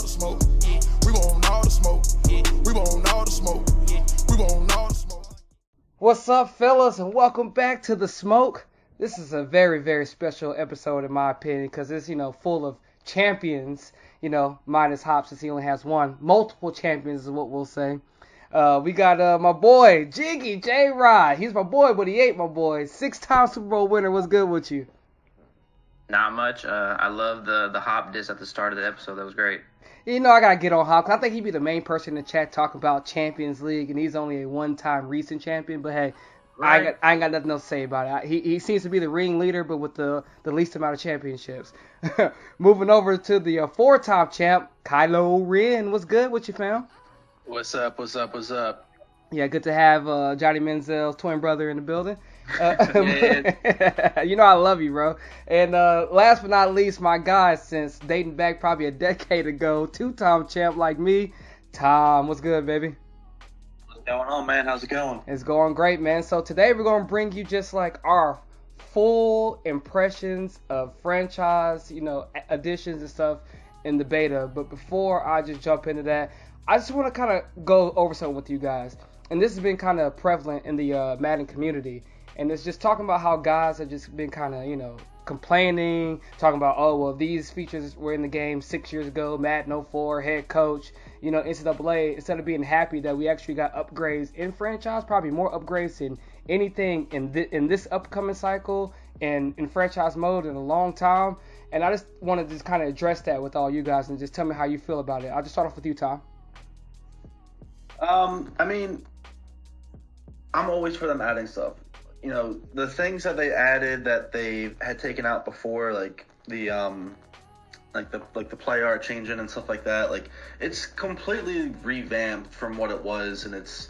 all the smoke. Yeah. We want all the smoke. Yeah. We want all the smoke. Yeah. We want all the smoke. What's up, fellas, and welcome back to The Smoke. This is a very, very special episode in my opinion because it's, full of champions, minus Hops since he only has one. Multiple champions is what we'll say. We got my boy, Jiggy Jrod. He's my boy, but he ain't my boy. 6-time Super Bowl winner. What's good with you? Not much. I love the hop diss at the start of the episode. That was great. I gotta get on Hop. I think he'd be the main person in the chat talking about Champions League, and he's only a one-time recent champion. But hey, right. I ain't got nothing else to say about it. He seems to be the ringleader, but with the least amount of championships. Moving over to the 4-time champ, Kylo Ren. What's good? What you found? What's up? Yeah, good to have Johnny Manziel's twin brother in the building. Yeah. I love you, bro. And last but not least, my guy, since dating back probably a decade ago, 2-time champ like me, Tom. What's good, baby? What's going on, man? How's it going? It's going great, man. So today we're going to bring you just like our full impressions of franchise, additions and stuff in the beta. But before I just jump into that, I just want to kind of go over something with you guys. And this has been kind of prevalent in the Madden community. And it's just talking about how guys have just been kind of, complaining, talking about, oh, well, these features were in the game 6 years ago, Madden 04, head coach, NCAA, instead of being happy that we actually got upgrades in franchise, probably more upgrades than anything in this upcoming cycle and in franchise mode in a long time. And I just want to just kind of address that with all you guys and just tell me how you feel about it. I'll just start off with you, Tom. I'm always for them adding stuff. The things that they added that they had taken out before, like the play art changing and stuff like that, like it's completely revamped from what it was, and it's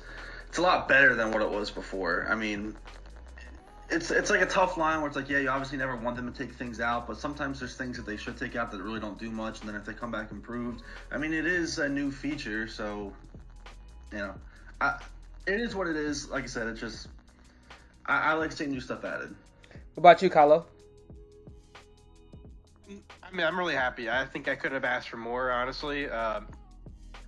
a lot better than what it was before. I mean, it's like a tough line where it's like, yeah, you obviously never want them to take things out, but sometimes there's things that they should take out that really don't do much, and then if they come back improved, I mean, it is a new feature, so it is what it is. Like I said, it's just I like seeing new stuff added. What about you, Kylo? I mean, I'm really happy. I think I could have asked for more, honestly.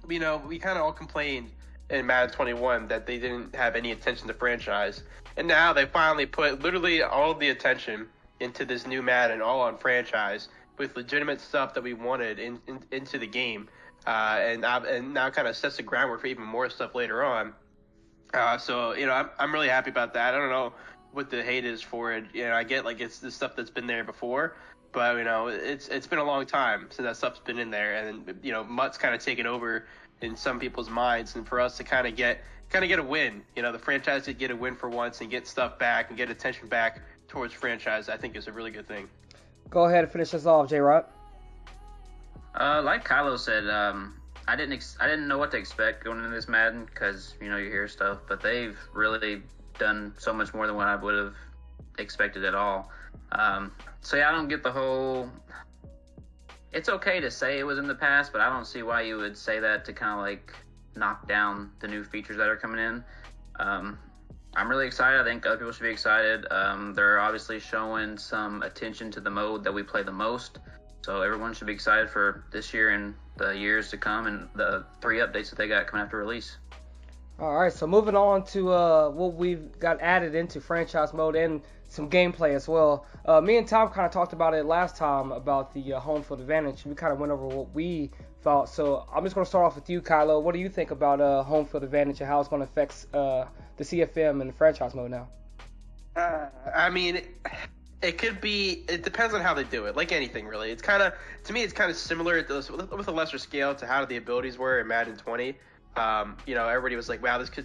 We kind of all complained in Madden 21 that they didn't have any attention to franchise. And now they finally put literally all of the attention into this new Madden, all on franchise, with legitimate stuff that we wanted into the game. And now kind of sets the groundwork for even more stuff later on. So I'm really happy about that. I don't know what the hate is for it. I get like it's the stuff that's been there before, but it's been a long time since that stuff's been in there, and Mutt's kind of taken over in some people's minds, and for us to kind of get a win, the franchise to get a win for once and get stuff back and get attention back towards franchise, I think is a really good thing. Go ahead and finish us off, Jrod. Like Kylo said, I didn't know what to expect going into this Madden because you hear stuff, but they've really done so much more than what I would have expected at all. So yeah, I don't get the whole. It's okay to say it was in the past, but I don't see why you would say that to kind of like knock down the new features that are coming in. I'm really excited. I think other people should be excited. They're obviously showing some attention to the mode that we play the most. So everyone should be excited for this year and the years to come and the 3 updates that they got coming after release. All right, so moving on to what we've got added into franchise mode and some gameplay as well. Me and Tom kind of talked about it last time about the home field advantage. We kind of went over what we thought. So I'm just going to start off with you, Kylo. What do you think about home field advantage and how it's going to affect the CFM and the franchise mode now? I mean, it could be. It depends on how they do it. Like anything, really. It's kind of, to me, it's kind of similar with a lesser scale to how the abilities were in Madden 20. Everybody was like, "Wow, this could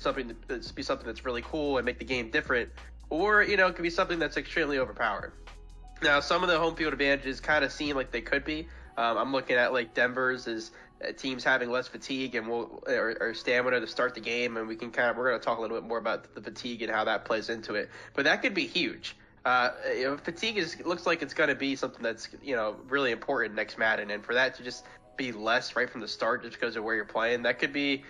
be something that's really cool and make the game different," or it could be something that's extremely overpowered. Now, some of the home field advantages kind of seem like they could be. I'm looking at like Denver's is teams having less fatigue and or stamina to start the game, and we're going to talk a little bit more about the fatigue and how that plays into it. But that could be huge. Fatigue looks like it's going to be something that's really important next Madden, and for that to just be less right from the start just because of where you're playing, that could be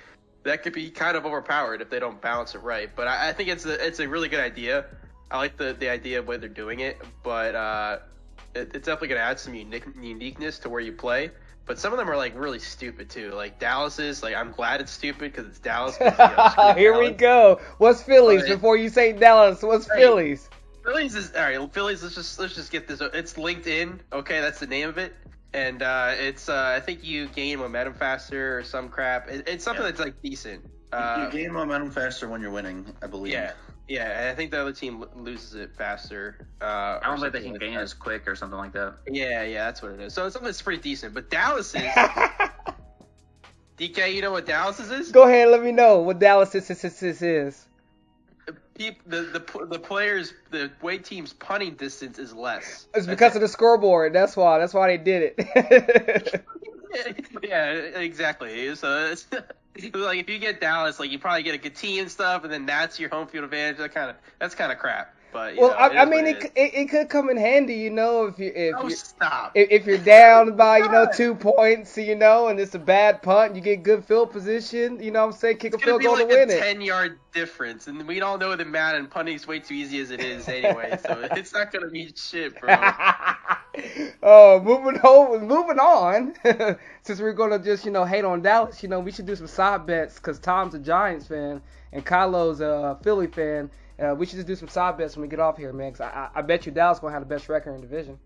kind of overpowered if they don't balance it right. But I think it's a really good idea. I like the idea of the way they're doing it, but it's definitely going to add some uniqueness to where you play. But some of them are like really stupid too. Like Dallas's, like I'm glad it's stupid because it's Dallas. 'Cause, screw Here we Dallas. go. What's Phillies? But- Before you say Dallas, what's Right. Phillies? Phillies is all right. Phillies. Let's just get this. It's LinkedIn. Okay, that's the name of it. And it's I think you gain momentum faster or some crap. It's something that's like decent. You gain momentum faster when you're winning, I believe. Yeah. Yeah, and I think the other team loses it faster. I don't think they something can gain that. as quick or something like that. Yeah, that's what it is. So it's something that's pretty decent. But Dallas is. DK, you know what Dallas is? Go ahead, let me know what Dallas is. The players, the way team's punting distance is less. It's because of the scoreboard. That's why they did it. Yeah, exactly. So it's like if you get Dallas, like you probably get a good team and stuff, and then that's your home field advantage. That's kind of crap. But Well, I mean, it could come in handy, you know, stop. if you're down by 2 points, and it's a bad punt, you get good field position, you know what I'm saying, kick a field goal to win it. 10-yard difference, and we all know that Madden punting's way too easy as it is anyway, so it's not gonna be shit, bro. Oh, moving on. Since we're gonna just hate on Dallas, we should do some side bets because Tom's a Giants fan and Kylo's a Philly fan. We should just do some side bets when we get off here, man. Cause I bet you Dallas gonna have the best record in the division.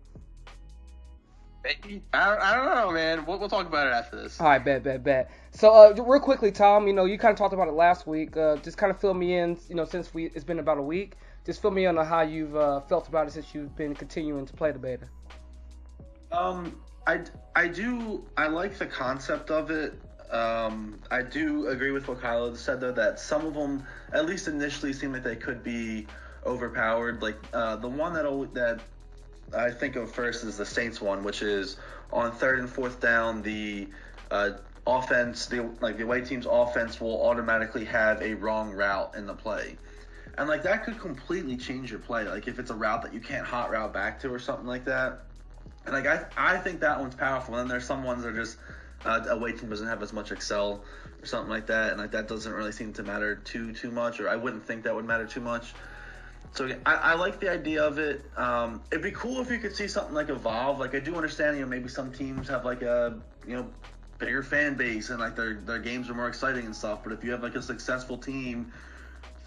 I don't know, man. We'll talk about it after this. All right, bet. So, real quickly, Tom, you kind of talked about it last week. Just kind of fill me in, since it's been about a week. Just fill me in on how you've felt about it since you've been continuing to play the beta. I like the concept of it. I do agree with what Kylo said, though, that some of them, at least initially, seem like they could be overpowered. Like the one that I think of first is the Saints one, which is on 3rd and 4th down, the offense, the away team's offense will automatically have a wrong route in the play. And that could completely change your play. Like if it's a route that you can't hot route back to or something like that. And I think that one's powerful. And then there's some ones that are just away team doesn't have as much excel or something like that, and that doesn't really seem to matter too much, or I wouldn't think that would matter too much. So I like the idea of it. It'd be cool if you could see something evolve. I do understand, maybe some teams have a bigger fan base and their games are more exciting and stuff. But if you have a successful team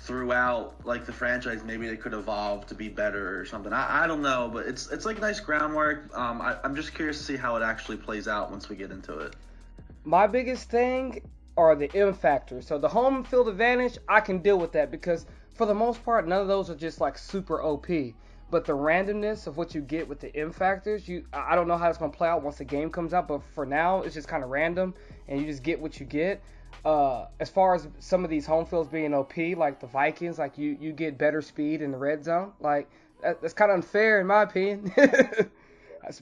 throughout the franchise, maybe they could evolve to be better or something. I don't know, but it's nice groundwork. I'm just curious to see how it actually plays out once we get into it. My biggest thing are the M factors. So the home field advantage, I can deal with that because for the most part, none of those are just super OP. But the randomness of what you get with the M factors, I don't know how it's going to play out once the game comes out. But for now, it's just kind of random, and you just get what you get. As far as some of these home fields being OP, like the Vikings, you get better speed in the red zone. That's kind of unfair in my opinion.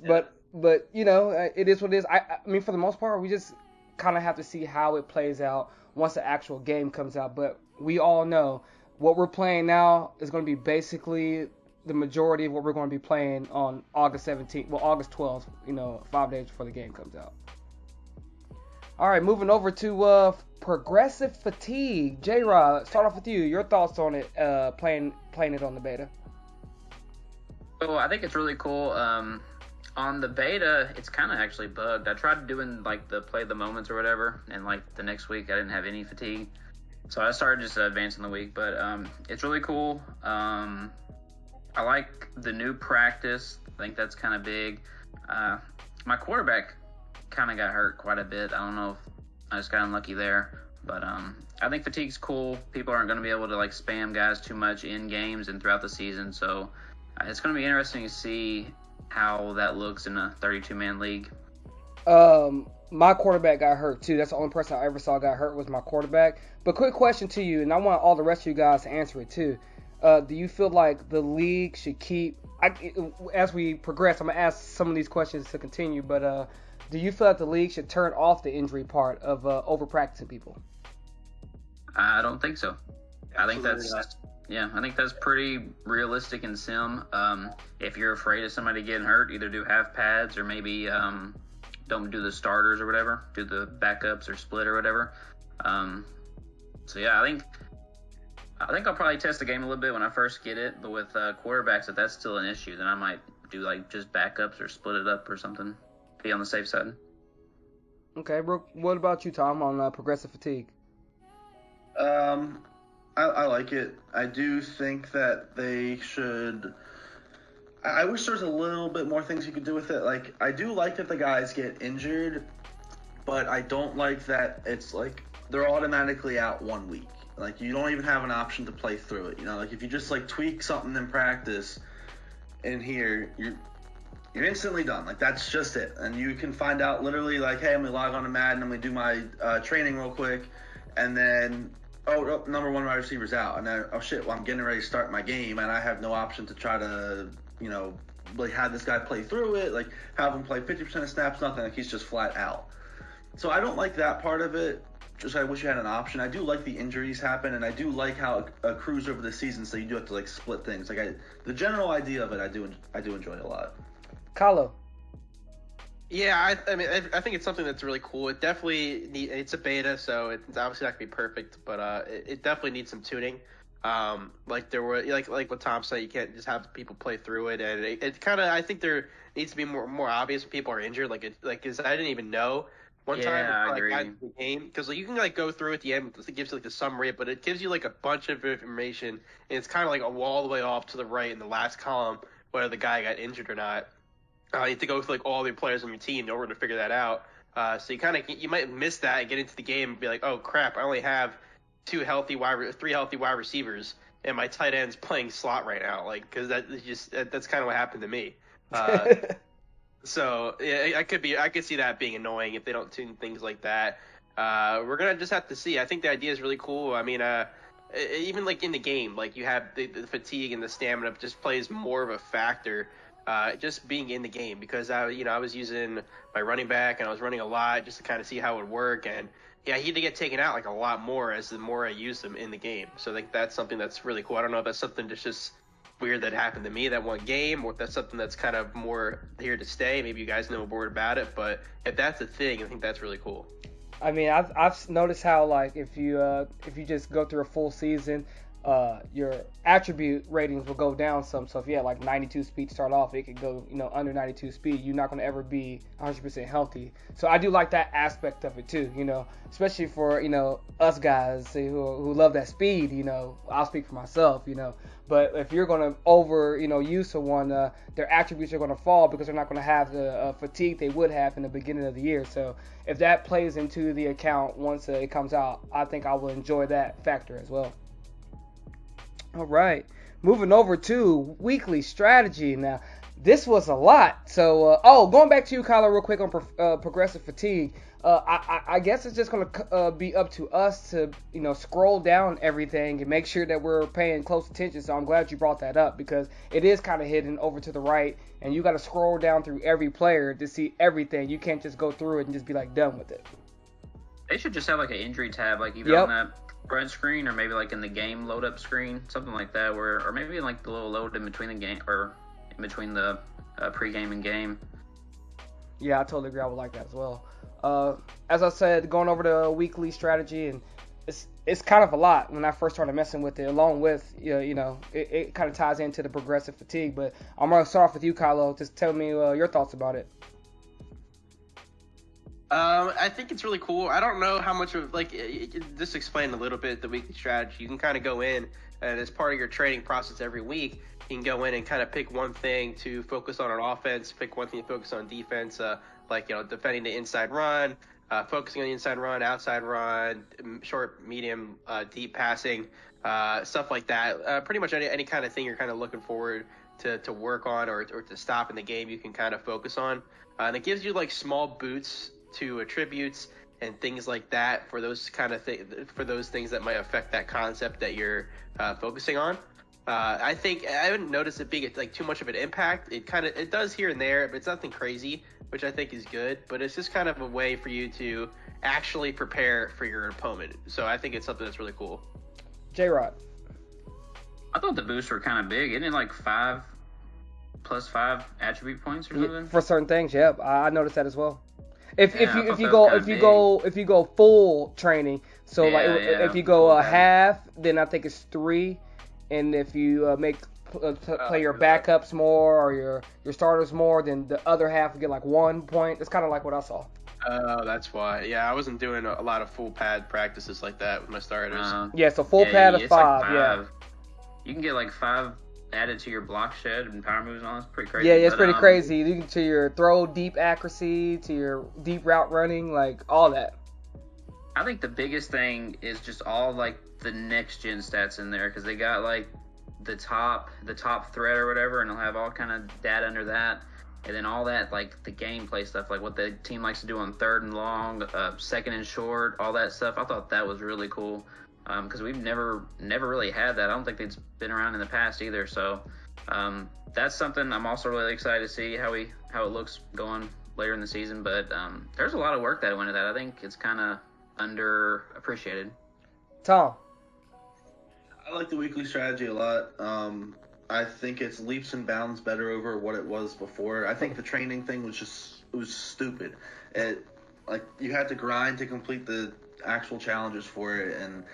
But it is what it is. I mean, for the most part, we just kind of have to see how it plays out once the actual game comes out. But we all know what we're playing now is going to be basically the majority of what we're going to be playing on August 17th, August 12th, 5 days before the game comes out. All right, moving over to progressive fatigue. Jrod, start off with you. Your thoughts on it, playing it on the beta. So I think it's really cool. On the beta, it's kind of actually bugged. I tried doing the play the moments or whatever, and the next week I didn't have any fatigue. So I started just advancing the week, but it's really cool. I like the new practice. I think that's kind of big. My quarterback kind of got hurt quite a bit. I don't know if I just got unlucky there, but I think fatigue's cool. People aren't going to be able to spam guys too much in games and throughout the season, so it's going to be interesting to see how that looks in a 32-man league. My quarterback got hurt too. That's the only person I ever saw got hurt was my quarterback. But quick question to you, and I want all the rest of you guys to answer it too. Do you feel like the league should keep, as we progress, I'm going to ask some of these questions to continue, but do you feel like the league should turn off the injury part of over-practicing people? I don't think so. Absolutely I think that's pretty realistic in sim. If you're afraid of somebody getting hurt, either do half pads or maybe don't do the starters or whatever, do the backups or split or whatever. I think I'll probably test the game a little bit when I first get it, but with quarterbacks, if that's still an issue, then I might do just backups or split it up or something. Be on the safe side. Okay, Brooke, what about you, Tom, on progressive fatigue? I like it. I do think that they should. I wish there was a little bit more things you could do with it. Like, I do like that the guys get injured, but I don't like that it's like they're automatically out 1 week. Like, you don't even have an option to play through it. You know, like if you just like tweak something in practice in here, you're instantly done. Like, that's just it. And you can find out literally like, hey, I'm gonna log on to Madden, I'm gonna do my training real quick, and then number one wide receiver's out, and then well, I'm getting ready to start my game, and I have no option to try to like have this guy play through it, like have him play 50% of snaps, nothing. Like, he's just flat out. So I don't like that part of it. Just I wish you had an option. I do like the injuries happen, and I do like how it accrues over the season, so you do have to like split things. Like the general idea of it, I do enjoy a lot. Kylo. Yeah, I mean, I think it's something that's really cool. It definitely it's a beta, so it's obviously not gonna be perfect, but it definitely needs some tuning. Like there were like what Tom said, you can't just have people play through it, and it kind of I think there needs to be more obvious when people are injured. Cause I didn't even know one time I before I agree. got into the game, because like you can like go through at the end, it gives you like the summary, but it gives you like a bunch of information, and it's kind of like all the way off to the right in the last column whether the guy got injured or not. You have to go through like all the players on your team in order to figure that out. So you might miss that and get into the game and be like, oh crap, I only have three healthy wide receivers, and my tight end's playing slot right now. Like, because that's kind of what happened to me. So yeah, I could see that being annoying if they don't tune things like that. We're gonna just have to see. I think the idea is really cool. I mean, even like in the game, like you have the fatigue and the stamina just plays more of a factor. Just being in the game, because I was using my running back and I was running a lot just to kind of see how it would work, and yeah, he had to get taken out like a lot more as the more I used him in the game. So I think that's something that's really cool. I don't know if that's something that's just weird that happened to me that one game, or if that's something that's kind of more here to stay. Maybe you guys know more about it, but if that's a thing, I think that's really cool. I mean, I've noticed how like if you just go through a full season, your attribute ratings will go down some. So if you had like 92 speed to start off, it could go under 92 speed. You're not going to ever be 100% healthy. So I do like that aspect of it too. Especially for us guys who love that speed. I'll speak for myself. But if you're going to over use someone, their attributes are going to fall because they're not going to have the fatigue they would have in the beginning of the year. So if that plays into the account once it comes out, I think I will enjoy that factor as well. All right, moving over to weekly strategy. Now, this was a lot. So, going back to you, Kylo, real quick on progressive fatigue. I guess it's just going to be up to us to, scroll down everything and make sure that we're paying close attention. So I'm glad you brought that up, because it is kind of hidden over to the right, and you got to scroll down through every player to see everything. You can't just go through it and just be like done with it. They should just have like an injury tab, like either on that front screen or maybe like in the game load up screen, something like that, or maybe like the little load in between the game or in between the pre-game and game. Yeah, I totally agree. I would like that as well. As I said, going over the weekly strategy, and it's kind of a lot when I first started messing with it, along with it kind of ties into the progressive fatigue. But I'm gonna start off with you, Kylo. Just tell me your thoughts about it. I think it's really cool. I don't know how much of just explain a little bit the weekly strategy. You can kind of go in, and as part of your training process every week, you can go in and kind of pick one thing to focus on offense, pick one thing to focus on defense, defending the inside run, focusing on the inside run, outside run, short, medium, deep passing, stuff like that. Pretty much any kind of thing you're kind of looking forward to work on or to stop in the game, you can kind of focus on. And it gives you like small boots to attributes and things like that for those kind of for those things that might affect that concept that you're focusing on. I think I haven't noticed it being like too much of an impact. It does here and there, but it's nothing crazy, which I think is good. But it's just kind of a way for you to actually prepare for your opponent. So I think it's something that's really cool. Jrod. I thought the boosts were kind of big. Isn't it like 5 + 5 attribute points or something? For certain things, yep. I noticed that as well. If you go full training, so if you go half, then I think it's 3, and if you play your backups more or your starters more, then the other half will get like 1 point. That's kind of like what I saw. Oh, that's why. Yeah, I wasn't doing a lot of full pad practices like that with my starters. Yeah, so full pad of it's 5, like yeah. 5. You can get like 5 added to your block shed and power moves and all. That's pretty crazy. Yeah, it's But, pretty crazy. You can, to your throw deep accuracy, to your deep route running, like all that. I think the biggest thing is just all like the next gen stats in there, because they got like the top thread or whatever, and they'll have all kind of data under that, and then all that like the gameplay stuff, like what the team likes to do on 3rd and long, 2nd and short, all that stuff. I thought that was really cool, because we've never really had that. I don't think it's been around in the past either. So that's something I'm also really excited to see how it looks going later in the season. But there's a lot of work that went into that. I think it's kind of underappreciated. Tom. I like the weekly strategy a lot. I think it's leaps and bounds better over what it was before. I think the training thing was stupid. Like you had to grind to complete the actual challenges for it, and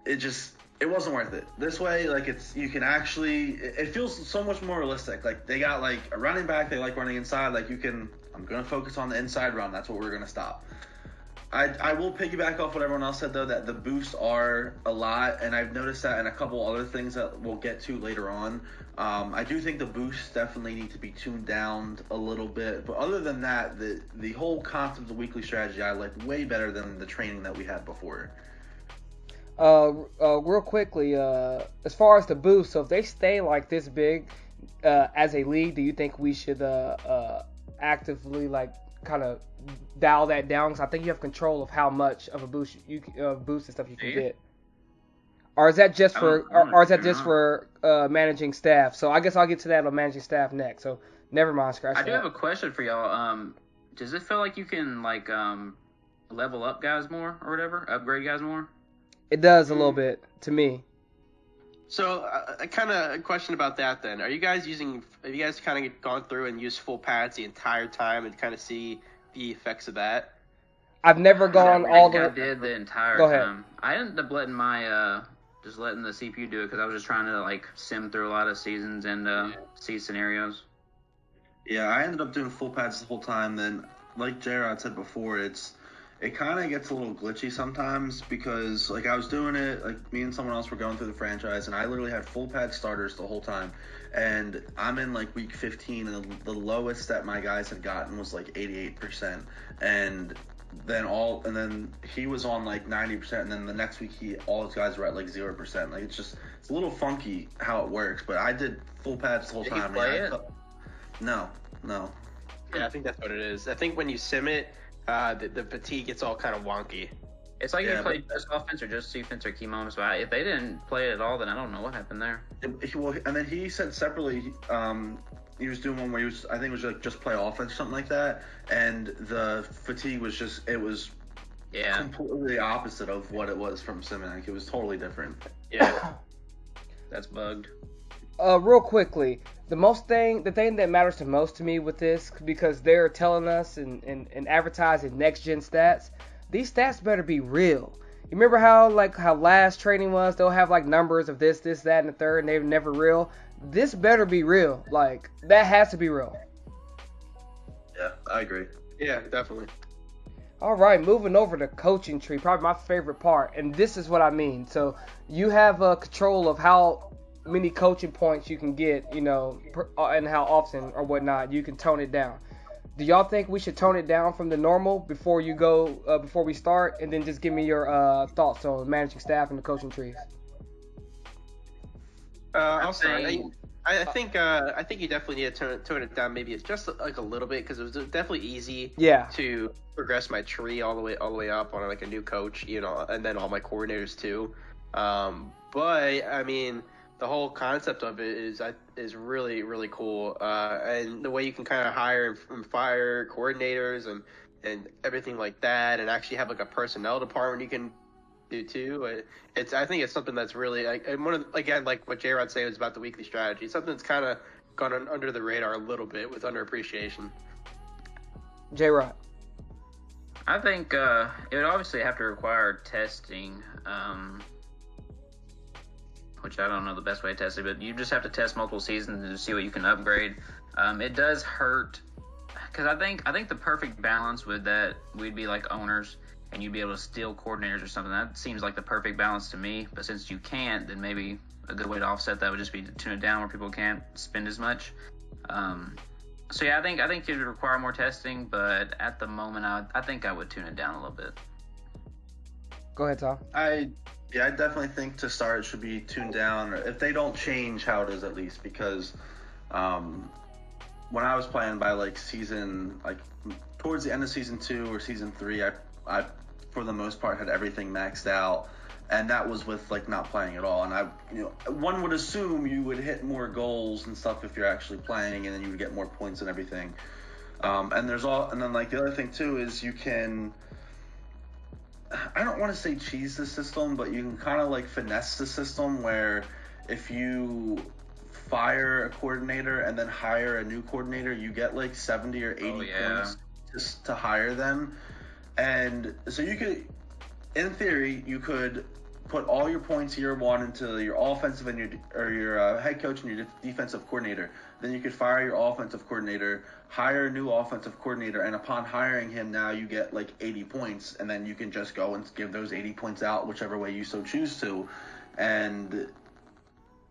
it wasn't worth it. This way, like you can actually, it feels so much more realistic. Like they got like a running back, they like running inside. Like I'm gonna focus on the inside run. That's what we're gonna stop. I will piggyback off what everyone else said, though, that the boosts are a lot, and I've noticed that in a couple other things that we'll get to later on. I do think the boosts definitely need to be tuned down a little bit, but other than that, the whole concept of the weekly strategy I like way better than the training that we had before. Real quickly, as far as the boost, so if they stay like this big as a league, do you think we should actively like kind of dial that down? Because I think you have control of how much of a boost boost and stuff you can get. Or is that just for managing staff? So I guess I'll get to that on managing staff next. So never mind, scratch that. I do have a question for y'all. Does it feel like you can like level up guys more or whatever, upgrade guys more? It does a little bit to me. So, kind of a question about that then. Have you guys kind of gone through and used full pads the entire time and kind of see the effects of that? I've never gone all the way. I did the entire Go ahead. time. I ended up letting my just letting the CPU do it, because I was just trying to like sim through a lot of seasons and see scenarios. Yeah, I ended up doing full pads the whole time. Then, like Jrod said before, it kind of gets a little glitchy sometimes, because like I was doing it, like me and someone else were going through the franchise, and I literally had full pad starters the whole time, and I'm in like week 15, and the lowest that my guys had gotten was like 88%, and then he was on like 90%, and then the next week all his guys were at like 0%. Like it's a little funky how it works, but I did full pads the whole Did time. you play it? No. Yeah, I think that's what it is. I think when you sim it, the fatigue gets all kind of wonky. It's like you played just offense or just defense or key moments. But if they didn't play it at all, then I don't know what happened there. And then he said separately, he was doing one where I think it was like just play offense or something like that, and the fatigue was completely opposite of what it was from Simmons. It was totally different. Yeah, that's bugged. Real quickly, the thing that matters the most to me with this, because they're telling us and advertising next gen stats, these stats better be real. You remember how last training was? They'll have like numbers of this, that, and the third, and they're never real. This better be real. Like that has to be real. Yeah, I agree. Yeah, definitely. All right, moving over to coaching tree, probably my favorite part, and this is what I mean. So you have control of how many coaching points you can get, and how often or whatnot. You can tone it down. Do y'all think we should tone it down from the normal before we start, and then just give me your thoughts on managing staff and the coaching trees? I'll start. I think you definitely need to tone it down, maybe just like a little bit, because it was definitely easy to progress my tree all the way up on like a new coach, and then all my coordinators too. But I mean, the whole concept of it is really, really cool, and the way you can kind of hire and fire coordinators and everything like that, and actually have like a personnel department you can do too. I think it's something that's really like what Jrod said was about the weekly strategy. It's something that's kind of gone under the radar a little bit with underappreciation. Jrod. I think it would obviously have to require testing, which I don't know the best way to test it, but you just have to test multiple seasons to see what you can upgrade. It does hurt because I think the perfect balance would that we'd be like owners and you'd be able to steal coordinators or something. That seems like the perfect balance to me. But since you can't, then maybe a good way to offset that would just be to tune it down where people can't spend as much. So yeah, I think it would require more testing, but at the moment, I think I would tune it down a little bit. Go ahead, Tom. I definitely think to start it should be tuned down, if they don't change how it is at least, because when I was playing by like season, like towards the end of season 2 or season 3, I for the most part had everything maxed out, and that was with like not playing at all. And one would assume you would hit more goals and stuff if you're actually playing, and then you would get more points and everything. And then like the other thing too is you can, I don't want to say cheese the system, but you can kind of like finesse the system where if you fire a coordinator and then hire a new coordinator, you get like 70 or 80 points just to hire them. And so you could, in theory, you could put all your points year one into your offensive and your head coach and your defensive coordinator. Then you could fire your offensive coordinator, hire a new offensive coordinator, and upon hiring him, now you get like 80 points, and then you can just go and give those 80 points out whichever way you so choose to, and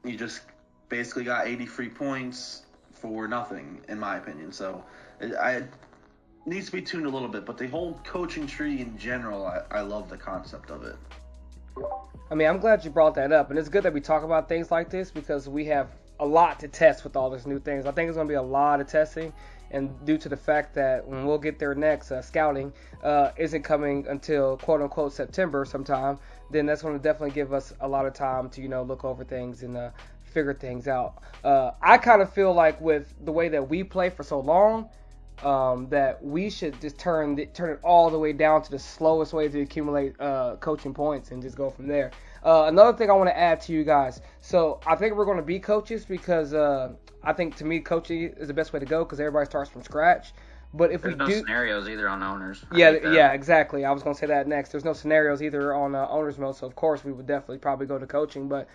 you just basically got 80 free points for nothing, in my opinion. So it needs to be tuned a little bit, but the whole coaching tree in general, I love the concept of it. I mean, I'm glad you brought that up, and it's good that we talk about things like this because we have a lot to test with all these new things. I think it's going to be a lot of testing, and due to the fact that when we'll get there next, scouting isn't coming until quote-unquote September sometime, then that's going to definitely give us a lot of time to, look over things and figure things out. I kind of feel like with the way that we play for so long, that we should just turn it all the way down to the slowest way to accumulate coaching points and just go from there. Another thing I want to add to you guys. So I think we're going to be coaches because I think to me coaching is the best way to go because everybody starts from scratch. But if There's no scenarios either on owners. Yeah, exactly. I was going to say that next. There's no scenarios either on owners mode, so of course we would definitely probably go to coaching. But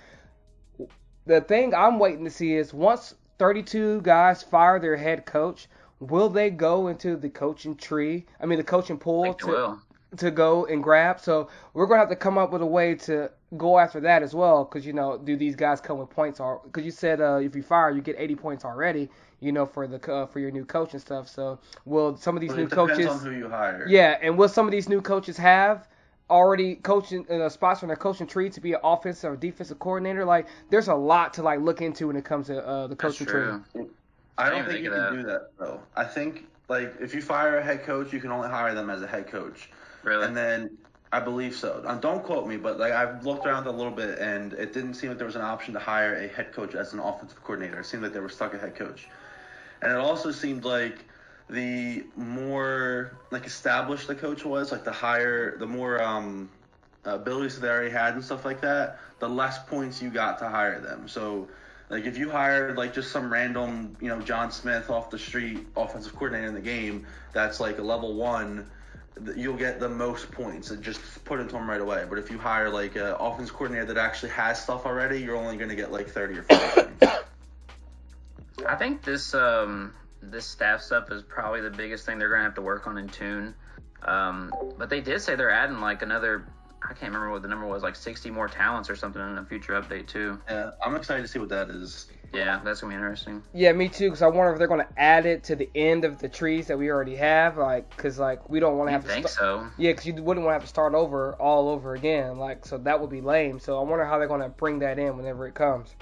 the thing I'm waiting to see is once 32 guys fire their head coach, will they go into the coaching tree? I mean, the coaching pool to go and grab? So we're going to have to come up with a way to go after that as well because, do these guys come with points? Because you said if you fire, you get 80 points already, for your new coach and stuff. So will some of these new coaches... It depends on who you hire. Yeah, and will some of these new coaches have already coaching spots from their coaching tree to be an offensive or defensive coordinator? Like, there's a lot to look into when it comes to the coaching tree. I don't think you can do that, though. I think, if you fire a head coach, you can only hire them as a head coach. Really? And then, I believe so. Don't quote me, but, I've looked around a little bit, and it didn't seem like there was an option to hire a head coach as an offensive coordinator. It seemed like they were stuck at head coach. And it also seemed like the more, established the coach was, the more abilities they already had and stuff like that, the less points you got to hire them. So... if you hired, just some random, John Smith off the street offensive coordinator in the game that's, a level 1, you'll get the most points and just put it to him right away. But if you hire, an offensive coordinator that actually has stuff already, you're only going to get, 30 or 40 points. I think this staff stuff is probably the biggest thing they're going to have to work on and tune. But they did say they're adding, another... I can't remember what the number was, 60 more talents or something in a future update, too. Yeah, I'm excited to see what that is. Yeah, that's going to be interesting. Yeah, me too, because I wonder if they're going to add it to the end of the trees that we already have, because, we don't want to have to... I think so. Yeah, because you wouldn't want to have to start all over again, so that would be lame. So I wonder how they're going to bring that in whenever it comes.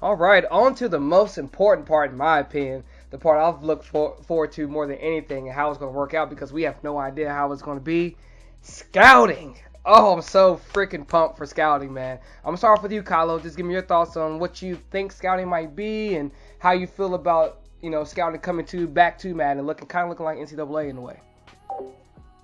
All right, on to the most important part, in my opinion, the part I've looked forward to more than anything, and how it's going to work out, because we have no idea how it's going to be. Scouting. Oh, I'm so freaking pumped for scouting, man. I'm gonna start off with you, Kylo. Just give me your thoughts on what you think scouting might be and how you feel about, scouting coming back to Madden, looking like NCAA in a way.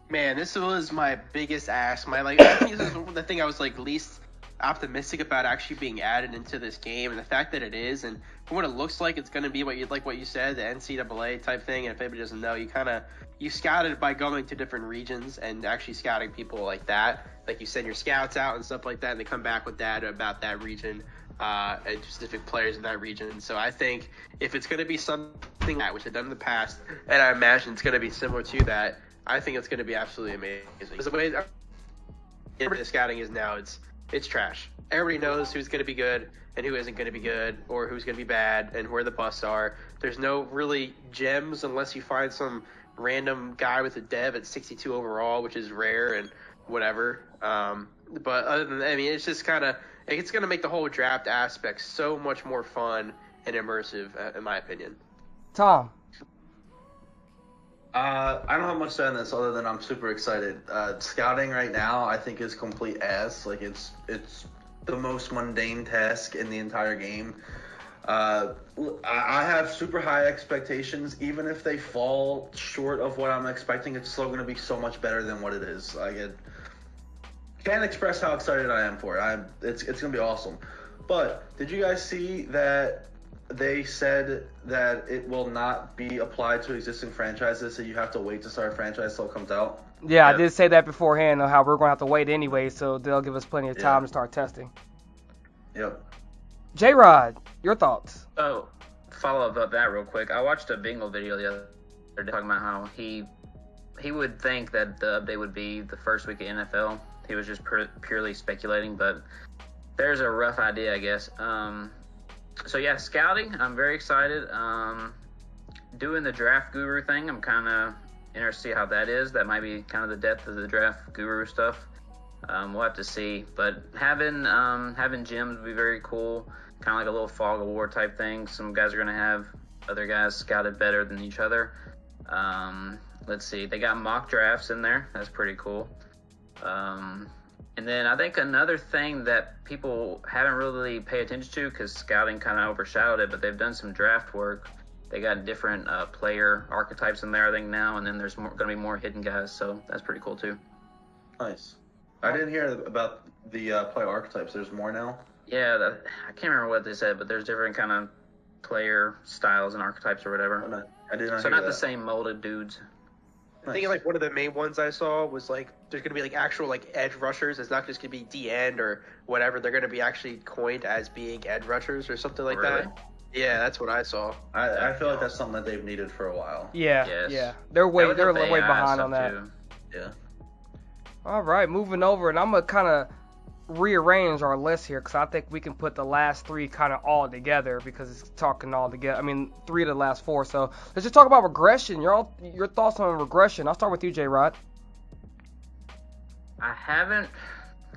Man, this was my biggest ask. I think this is the thing I was least optimistic about actually being added into this game, and the fact that it is, and from what it looks like, it's going to be what you said, the NCAA type thing. And if anybody doesn't know, you scouted by going to different regions and actually scouting people like that. You send your scouts out and stuff like that, and they come back with data about that region and specific players in that region. So I think if it's going to be something thing that which they've done in the past, and I imagine it's going to be similar to that. I think it's going to be absolutely amazing. Because the way the scouting is now, it's trash. Everybody knows who's going to be good and who isn't going to be good, or who's going to be bad, and where the busts are. There's no really gems unless you find some random guy with a dev at 62 overall, which is rare and whatever. But other than that, I mean, it's just kind of, it's going to make the whole draft aspect so much more fun and immersive, in my opinion. Tom. I don't have much to say on this other than I'm super excited. Scouting right now, I think, is complete ass. Like, it's the most mundane task in the entire game. I have super high expectations. Even if they fall short of what I'm expecting, it's still going to be so much better than what it is. I can't express how excited I am for it. It's going to be awesome. But did you guys see that they said that it will not be applied to existing franchises, so you have to wait to start a franchise till it comes out? Yeah, I did say that beforehand on how we're going to have to wait anyway, so they'll give us plenty of time to start testing. Yep. Jrod, your thoughts? Oh, follow up that real quick. I watched a Bingo video the other day talking about how he would think that the update would be the first week of NFL. He was just purely speculating, but there's a rough idea, I guess. So yeah, scouting, I'm very excited. Doing the draft guru thing, I'm kind of interested to see how that is. That might be kind of the depth of the draft guru stuff. We'll have to see. But having gyms would be very cool. Kind of like a little fog of war type thing. Some guys are going to have other guys scouted better than each other. Let's see. They got mock drafts in there. That's pretty cool. And then I think another thing that people haven't really paid attention to, because scouting kind of overshadowed it, but they've done some draft work. They got different player archetypes in there, I think, now, and then there's going to be more hidden guys, so that's pretty cool, too. Nice. I didn't hear about the player archetypes. There's more now? Yeah, I can't remember what they said, but there's different kind of player styles and archetypes or whatever. I did not So hear not that. the same molded dudes. I think like one of the main ones I saw was like there's gonna be like actual like edge rushers. It's not just gonna be D end or whatever. They're gonna be actually coined as being edge rushers or something like Really? that. Yeah, that's what I saw. I feel like that's something that they've needed for a while. Yeah, Yes. yeah. They're way That would help way AI behind on stuff, that. too. Yeah. All right, moving over, and I'm going to kind of rearrange our list here because I think we can put the last three kind of all together because it's talking all together. I mean, 3 of the last 4. So let's just talk about regression. Your thoughts on regression. I'll start with you, Jrod. I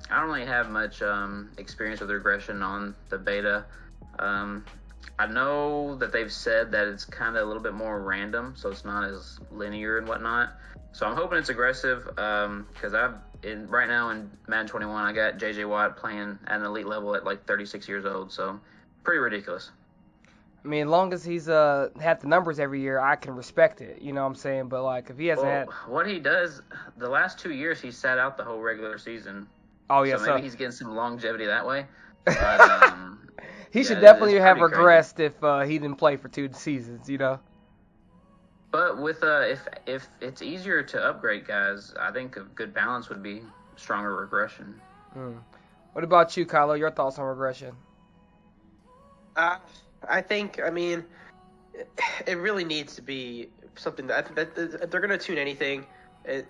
don't really have much experience with regression on the beta. I know that they've said that it's kind of a little bit more random, so it's not as linear and whatnot. So I'm hoping it's aggressive because right now in Madden 21, I got J.J. Watt playing at an elite level at like 36 years old, so pretty ridiculous. I mean, as long as he's had the numbers every year, I can respect it. You know what I'm saying? But like, if he hasn't had, what he does, the last 2 years he sat out the whole regular season. oh yeah, So maybe he's getting some longevity that way. But, he should yeah, definitely it's have pretty regressed if he didn't play for 2 seasons. You know. But with if it's easier to upgrade guys, I think a good balance would be stronger regression. What about you, Kylo? Your thoughts on regression? I think, I mean, it really needs to be something that if they're going to tune anything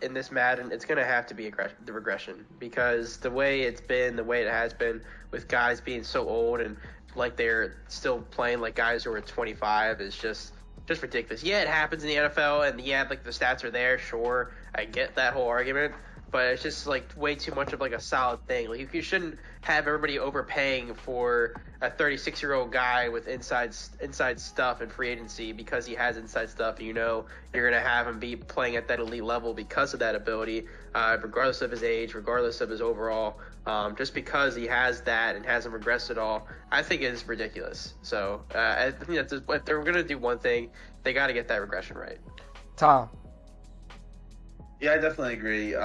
in this Madden, it's going to have to be the regression, because the way it's been, the way it has been with guys being so old and like they're still playing like guys who are 25 is just ridiculous. Yeah, it happens in the NFL, and yeah, like the stats are there. Sure, I get that whole argument, but it's just like way too much of like a solid thing. Like you shouldn't have everybody overpaying for a 36-year-old guy with inside stuff in free agency because he has inside stuff. You know, you're gonna have him be playing at that elite level because of that ability, regardless of his age, regardless of his overall. Just because he has that and hasn't regressed at all, I think is ridiculous. So I think that's if they're gonna do one thing, they got to get that regression right. Tom. Yeah, I definitely agree.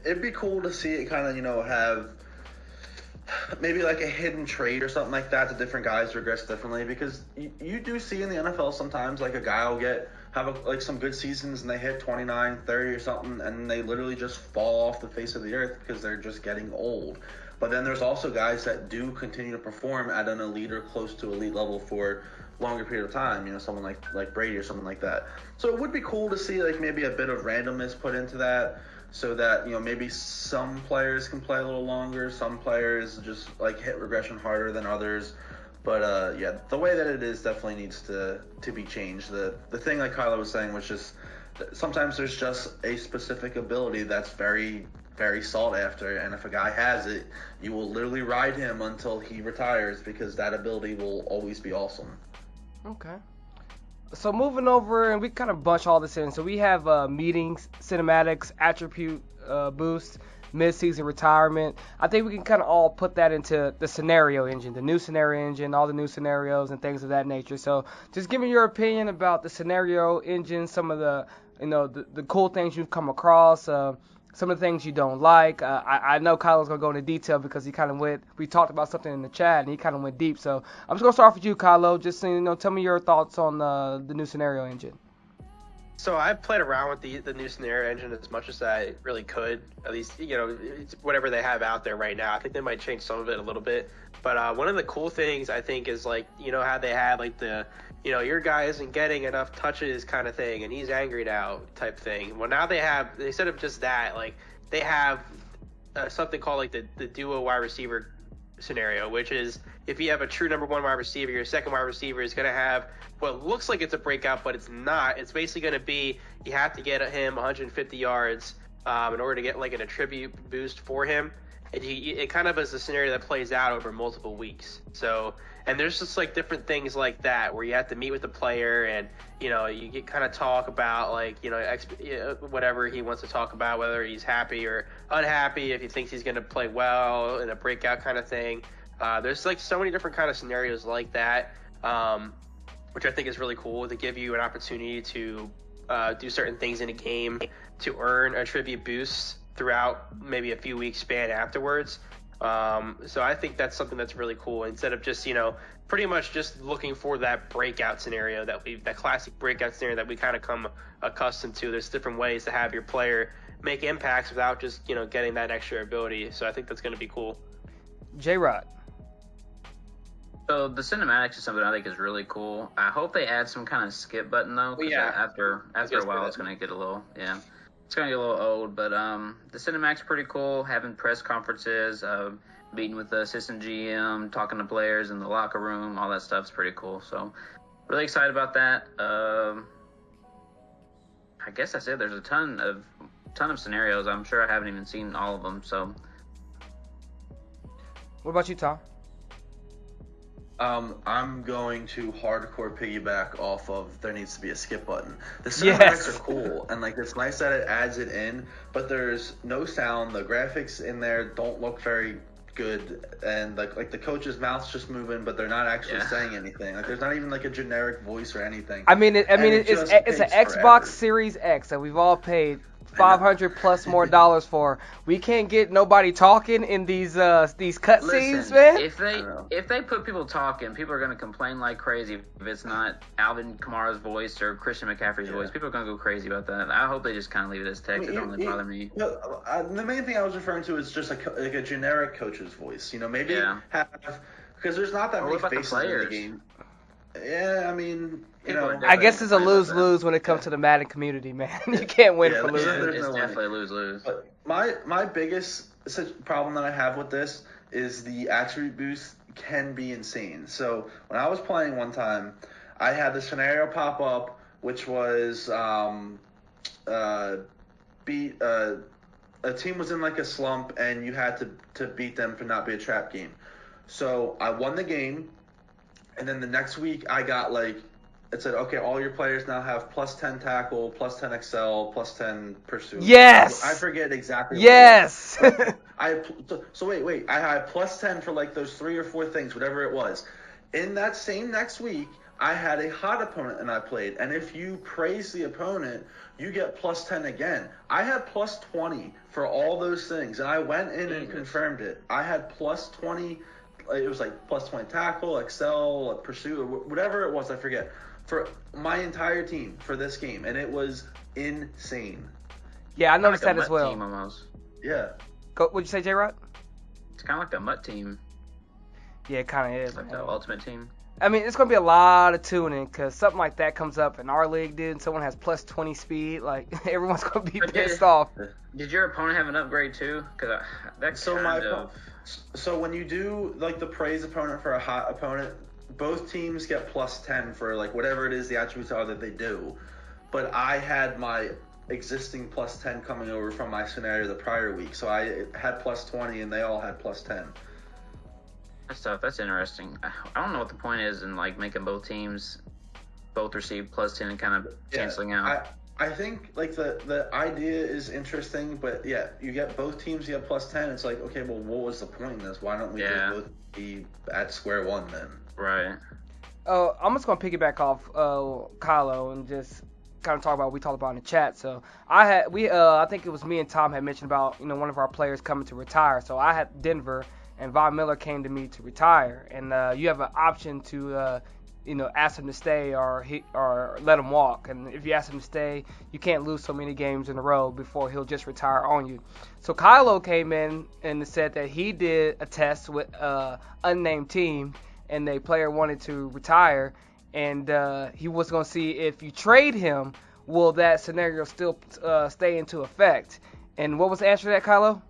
It'd be cool to see it kind of, have maybe like a hidden trait or something like that to different guys regress differently, because you do see in the NFL sometimes like a guy will have some good seasons and they hit 29, 30 or something, and they literally just fall off the face of the earth because they're just getting old. But then there's also guys that do continue to perform at an elite or close to elite level for longer period of time. Someone like Brady or something like that. So it would be cool to see like maybe a bit of randomness put into that, so that maybe some players can play a little longer, some players just like hit regression harder than others. But yeah, the way that it is definitely needs to be changed. The thing like Kylo was saying was just sometimes there's just a specific ability that's very, very sought after, and if a guy has it, you will literally ride him until he retires because that ability will always be awesome. Okay. So moving over, and we kind of bunch all this in. So we have meetings, cinematics, attribute boost, mid-season retirement. I think we can kind of all put that into the scenario engine, the new scenario engine, all the new scenarios and things of that nature. So just give me your opinion about the scenario engine, some of the the cool things you've come across, some of the things you don't like. I know Kylo's going to go into detail because he kind of we talked about something in the chat and he kind of went deep. So I'm just going to start with you, Kylo. Just tell me your thoughts on the new scenario engine. So I've played around with the new scenario engine as much as I really could. At least, it's whatever they have out there right now. I think they might change some of it a little bit. But one of the cool things I think is like, how they had like the, your guy isn't getting enough touches kind of thing, and he's angry now type thing. Well, now instead of just that, like they have something called like the duo wide receiver scenario, which is if you have a true number one wide receiver, your second wide receiver is going to have what looks like it's a breakout, but it's not. It's basically going to be you have to get him 150 yards in order to get like an attribute boost for him. It kind of is a scenario that plays out over multiple weeks. So, and there's just like different things like that where you have to meet with the player and, you get kind of talk about like, whatever he wants to talk about, whether he's happy or unhappy, if he thinks he's going to play well in a breakout kind of thing. There's like so many different kind of scenarios like that, which I think is really cool to give you an opportunity to do certain things in a game to earn attribute boosts throughout maybe a few weeks span afterwards. So I think that's something that's really cool instead of just, pretty much just looking for that breakout scenario that classic breakout scenario that we kind of come accustomed to. There's different ways to have your player make impacts without just, getting that extra ability. So I think that's going to be cool. Jrod. So the cinematics is something I think is really cool. I hope they add some kind of skip button though. Cause after a while, it's going to get a little, it's going to get a little old. But the cinematics are pretty cool. Having press conferences, meeting with the assistant GM, talking to players in the locker room, all that stuff's pretty cool. So really excited about that. I guess that's it. There's a ton of scenarios. I'm sure I haven't even seen all of them. So what about you, Tom? I'm going to hardcore piggyback off of there needs to be a skip button. The cinematics are cool, and like it's nice that it adds it in, but there's no sound. The graphics in there don't look very good, and like the coach's mouth's just moving, but they're not actually saying anything. Like there's not even like a generic voice or anything. I mean, it's an Xbox Series X that we've all paid $500 plus more dollars for. We can't get nobody talking in these cutscenes, man. If they put people talking, people are gonna complain like crazy. If it's not Alvin Kamara's voice or Christian McCaffrey's voice, people are gonna go crazy about that. I hope they just kind of leave it as text. It don't really bother me. The main thing I was referring to is just like a generic coach's voice. Maybe have, because there's not that many faces in the game. Yeah, I mean, I guess it's a lose-lose when it comes to the Madden community, man. You can't win for losing. It's definitely a lose-lose. But my biggest problem that I have with this is the attribute boost can be insane. So when I was playing one time, I had the scenario pop up, which was a team was in like a slump, and you had to beat them to not be a trap game. So I won the game. And then the next week, I got it said, okay, all your players now have plus 10 tackle, plus 10 excel, plus 10 pursuit. Yes! I forget exactly what yes! it was. So wait. I had plus 10 for those 3 or 4 things, whatever it was. In that same next week, I had a hot opponent and I played. And if you praise the opponent, you get plus 10 again. I had plus 20 for all those things. And I went in and confirmed it. I had plus 20. It was plus 20 tackle, excel, pursuit, or whatever it was, I forget, for my entire team for this game, and it was insane. Yeah, I noticed that as well. Team almost. Yeah. What'd you say, Jrod? It's kind of like a MUT team. Yeah, it kind of is. Like the ultimate team. I mean, it's going to be a lot of tuning because something like that comes up in our league, dude, and someone has plus 20 speed. Like, everyone's going to be pissed off. Did your opponent have an upgrade too? Because that's So when you do, like, the praise opponent for a hot opponent, both teams get plus 10 for, like, whatever it is the attributes are that they do. But I had my existing plus 10 coming over from my scenario the prior week. So I had plus 20 and they all had plus 10. That's tough. That's interesting. I don't know what the point is in like making both teams both receive plus 10 and kind of canceling out. I think like the idea is interesting, but yeah, you get both teams, you have plus 10. It's like, okay, well, what was the point in this? Why don't we just both be at square one then? Right. I'm just gonna piggyback off Kylo and just kind of talk about what we talked about in the chat. So I think it was me and Tom had mentioned about one of our players coming to retire. So I had Denver, and Von Miller came to me to retire, and you have an option to ask him to stay or let him walk. And if you ask him to stay, you can't lose so many games in a row before he'll just retire on you. So Kylo came in and said that he did a test with unnamed team, and the player wanted to retire, and he was going to see if you trade him, will that scenario still stay into effect? And what was the answer to that, Kylo?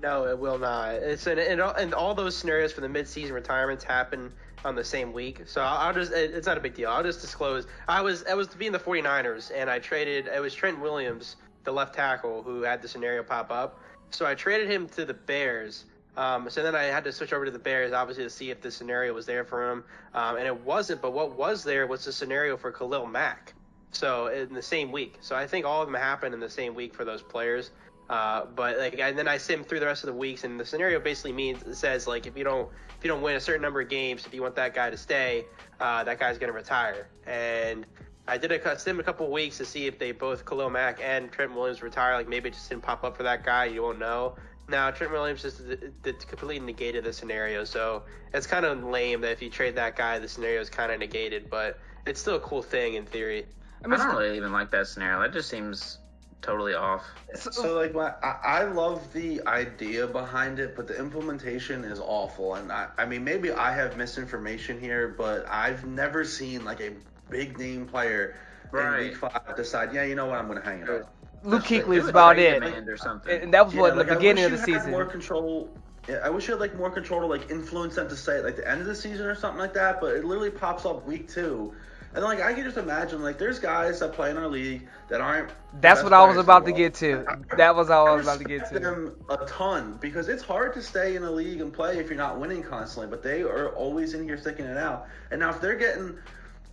No, it will not. And all those scenarios for the mid-season retirements happen on the same week. So I'll just, it's not a big deal. I'll just disclose. I was to be in the 49ers, and it was Trent Williams, the left tackle, who had the scenario pop up. So I traded him to the Bears. So then I had to switch over to the Bears, obviously, to see if the scenario was there for him. And it wasn't, but what was there was the scenario for Khalil Mack. So in the same week. So I think all of them happened in the same week for those players. And then I simmed through the rest of the weeks, and the scenario basically says like if you don't win a certain number of games, if you want that guy to stay, that guy's gonna retire. And I did a sim a couple of weeks to see if they both Khalil Mack and Trent Williams retire. Like maybe it just didn't pop up for that guy. You won't know. Now Trent Williams just completely negated the scenario, so it's kind of lame that if you trade that guy, the scenario is kind of negated. But it's still a cool thing in theory. I don't really even like that scenario. That just seems totally off. So like I love the idea behind it, but the implementation is awful. And I mean maybe I have misinformation here, but I've never seen like a big name player in week 5 decide, you know what, I'm gonna hang it up. Luke Kuechly is about it, or something. And that was in the beginning of the season. More control. Yeah, I wish you had like more control to like influence them to say it like the end of the season or something like that. But it literally pops up week 2. And like I can just imagine, like there's guys that play in our league that aren't. That's what I was about to get to. That was how I was about to get to. Them a ton because it's hard to stay in a league and play if you're not winning constantly. But they are always in here sticking it out. And now if they're getting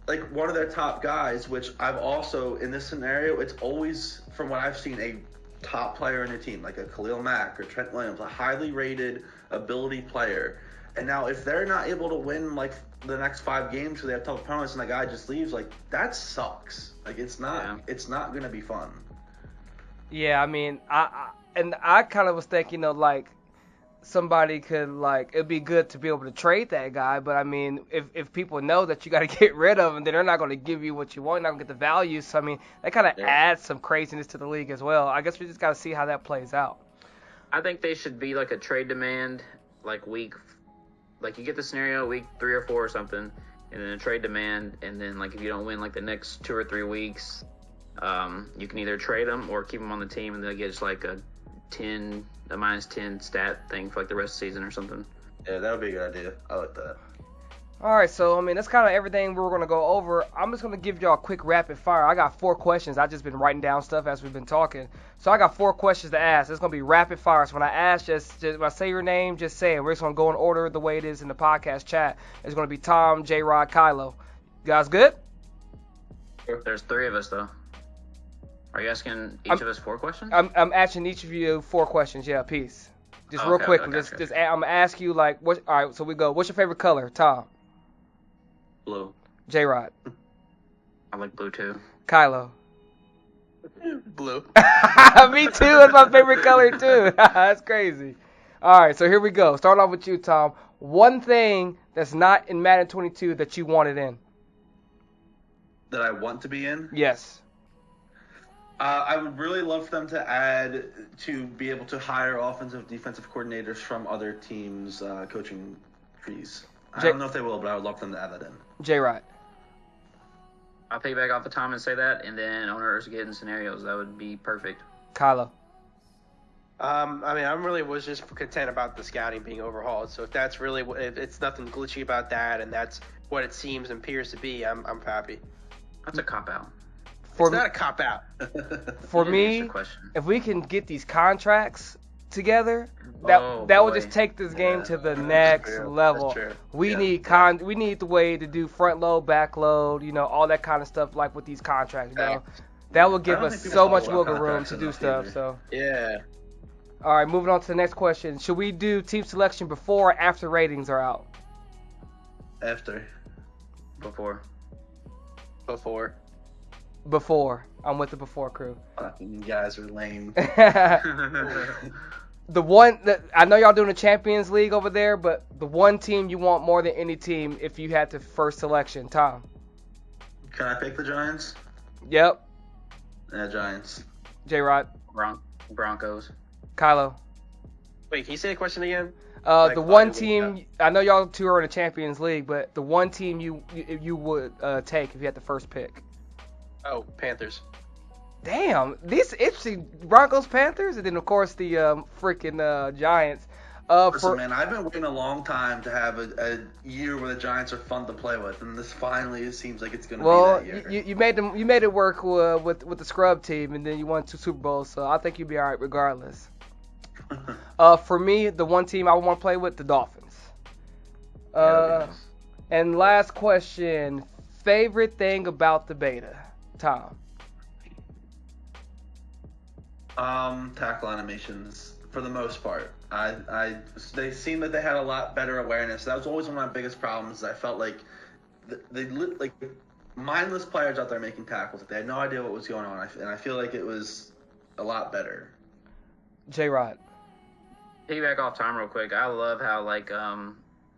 like one of their top guys, which I've also in this scenario, it's always from what I've seen a top player in their team, like a Khalil Mack or Trent Williams, a highly rated ability player. And now if they're not able to win like the next 5 games because they have tough opponents and the guy just leaves, like that sucks. Like it's not gonna be fun. Yeah, I mean, I kind of was thinking of like somebody could like it'd be good to be able to trade that guy, but I mean if people know that you got to get rid of him, then they're not going to give you what you want, you're not going to get the value. So I mean that kind of adds some craziness to the league as well. I guess we just got to see how that plays out. I think they should be like a trade demand like week. Like you get the scenario week 3 or 4 or something, and then a trade demand, and then like if you don't win like the next 2 or 3 weeks, you can either trade them or keep them on the team, and they'll get just like a minus 10 stat thing for like the rest of the season or something. Yeah, that would be a good idea. I like that. All right, so I mean that's kind of everything we were gonna go over. I'm just gonna give y'all a quick rapid fire. I got 4 questions. I just been writing down stuff as we've been talking. So I got 4 questions to ask. It's gonna be rapid fire. So when I ask, just when I say your name, just say it. We're just gonna go in order the way it is in the podcast chat. It's gonna be Tom, Jrod, Kylo. You guys good? There's 3 of us though. Are you asking each of us 4 questions? I'm asking each of you 4 questions. Yeah, peace. Just real quick. Okay, just I'm gonna ask you like what. All right, so we go. What's your favorite color, Tom? Blue. J-Rod. I like blue too. Kylo. Blue. Me too. That's my favorite color too. That's crazy. All right, so here we go. Start off with you, Tom. One thing that's not in Madden 22 that you wanted in. That I want to be in? Yes. I would really love for them to add to be able to hire offensive defensive coordinators from other teams' coaching trees. I don't know if they will, but I would love them to add that in. Jrod. I'll piggyback off of Tom and say that, and then owners getting scenarios. That would be perfect. Kylo. I mean, I really was just content about the scouting being overhauled. So if that's really, if it's nothing glitchy about that, and that's what it seems and appears to be, I'm happy. That's a cop out. It's not a cop out. For me, if we can get these contracts together, that will just take this game to the next level. We need the way to do front load, back load, all that kind of stuff like with these contracts. That will give us so much wiggle room to do stuff. So yeah. All right, moving on to the next question. Should we do team selection before or after ratings are out? After. Before. I'm with the before crew. Fucking guys are lame. The one that I know y'all doing a Champions League over there, but the one team you want more than any team if you had the first selection, Tom. Can I pick the Giants? Yep. Yeah, Giants. Jrod. Broncos. Kylo. Wait, can you say the question again? The one team, I know y'all two are in the Champions League, but the one team you would take if you had the first pick. Oh, Panthers. Damn, these interesting Broncos, Panthers, and then of course the freaking Giants. Listen, man, I've been waiting a long time to have a year where the Giants are fun to play with, and this finally seems like it's going to be that year. You made it work with the scrub team, and then you won 2 Super Bowls, so I think you'll be all right regardless. For me, the one team I want to play with, the Dolphins. And last question, favorite thing about the beta, Tom? Tackle animations for the most part. They seemed that they had a lot better awareness. That was always one of my biggest problems. I felt like they like mindless players out there making tackles. They had no idea what was going on, and I feel like it was a lot better. Jrod. Piggyback off Tom real quick. I love how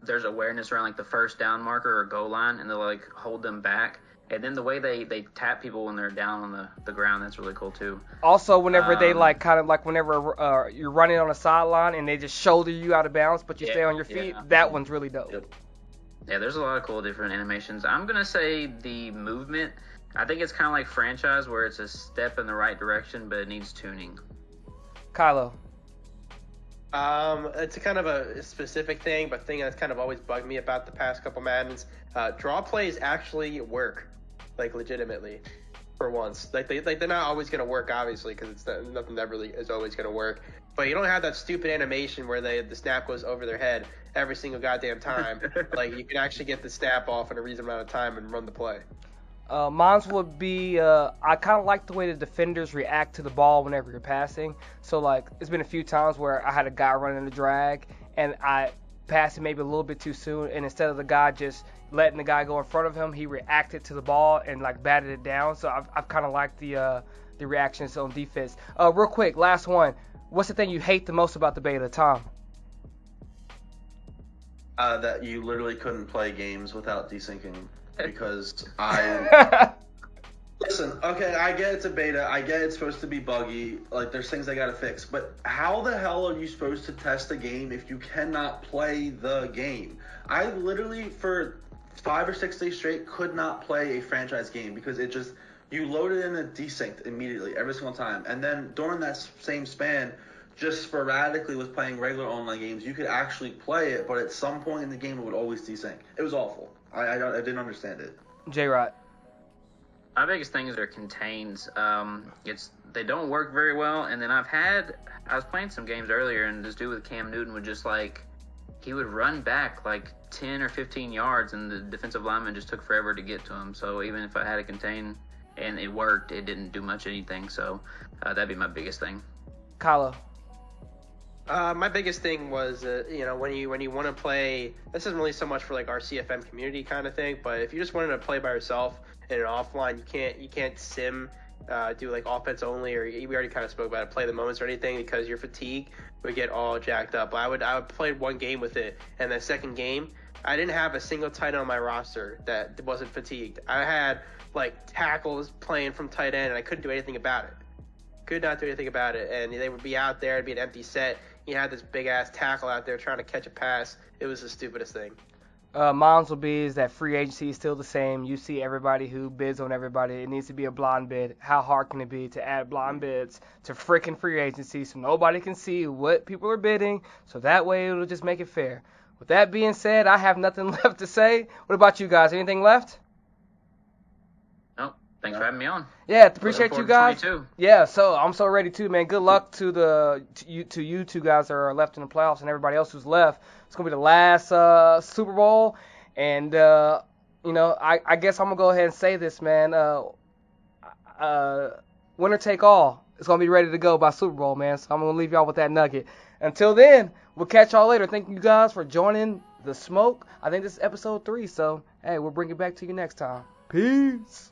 there's awareness around the first down marker or goal line, and they'll hold them back. And then the way they tap people when they're down on the ground, that's really cool too. Also, whenever they whenever you're running on a sideline and they just shoulder you out of bounds, but you stay on your feet, that one's really dope. Yep. Yeah, there's a lot of cool different animations. I'm going to say the movement, I think it's kind of like franchise where it's a step in the right direction, but it needs tuning. Kylo. It's a kind of a specific thing, but thing that's kind of always bugged me about the past couple Maddens. Draw plays actually work, legitimately, for once. They're not always gonna work, obviously, because it's nothing that really is always gonna work. But you don't have that stupid animation where the snap goes over their head every single goddamn time. You can actually get the snap off in a reasonable amount of time and run the play. Mine would be, I kind of like the way the defenders react to the ball whenever you're passing. So, it's been a few times where I had a guy running the drag, and I passed it maybe a little bit too soon, and instead of the guy just letting the guy go in front of him, he reacted to the ball and, batted it down. So, I've kind of liked the reactions on defense. Real quick, last one. What's the thing you hate the most about the beta, Tom? That you literally couldn't play games without desyncing. Because listen, okay, I get it's a beta, I get it's supposed to be buggy, there's things I gotta fix, but how the hell are you supposed to test a game if you cannot play the game? I literally, for 5 or 6 days straight, could not play a franchise game because you load it in and desynced immediately, every single time, and then during that same span, just sporadically was playing regular online games, you could actually play it, but at some point in the game, it would always desync. It was awful. I didn't understand it. Jrod. My biggest things are contains. They don't work very well, and then I was playing some games earlier, and this dude with Cam Newton would just he would run back 10 or 15 yards, and the defensive lineman just took forever to get to him. So even if I had a contain and it worked, it didn't do much anything. So that'd be my biggest thing. Kylo. My biggest thing was, when you want to play, this isn't really so much for our CFM community kind of thing, but if you just wanted to play by yourself in an offline, you can't sim, do offense only, or we already kind of spoke about it, play the moments or anything, because your fatigue would get all jacked up. I would play one game with it, and the second game, I didn't have a single tight end on my roster that wasn't fatigued. I had tackles playing from tight end, and I couldn't do anything about it. Could not do anything about it, and they would be out there, it'd be an empty set. You had this big ass tackle out there trying to catch a pass. It was the stupidest thing. Mine will be is that free agency is still the same. You see everybody who bids on everybody. It needs to be a blind bid. How hard can it be to add blind bids to freaking free agency so nobody can see what people are bidding? So that way it'll just make it fair. With that being said, I have nothing left to say. What about you guys? Anything left? Nope. Thanks for having me on. Yeah, appreciate you Looking forward guys. to 22. Yeah, so I'm so ready too, man. Good luck to you two guys that are left in the playoffs and everybody else who's left. It's gonna be the last Super Bowl, and I guess I'm gonna go ahead and say this, man. Winner take all. It's gonna be ready to go by Super Bowl, man. So I'm gonna leave y'all with that nugget. Until then, we'll catch y'all later. Thank you guys for joining the smoke. I think this is episode 3, so hey, we'll bring it back to you next time. Peace.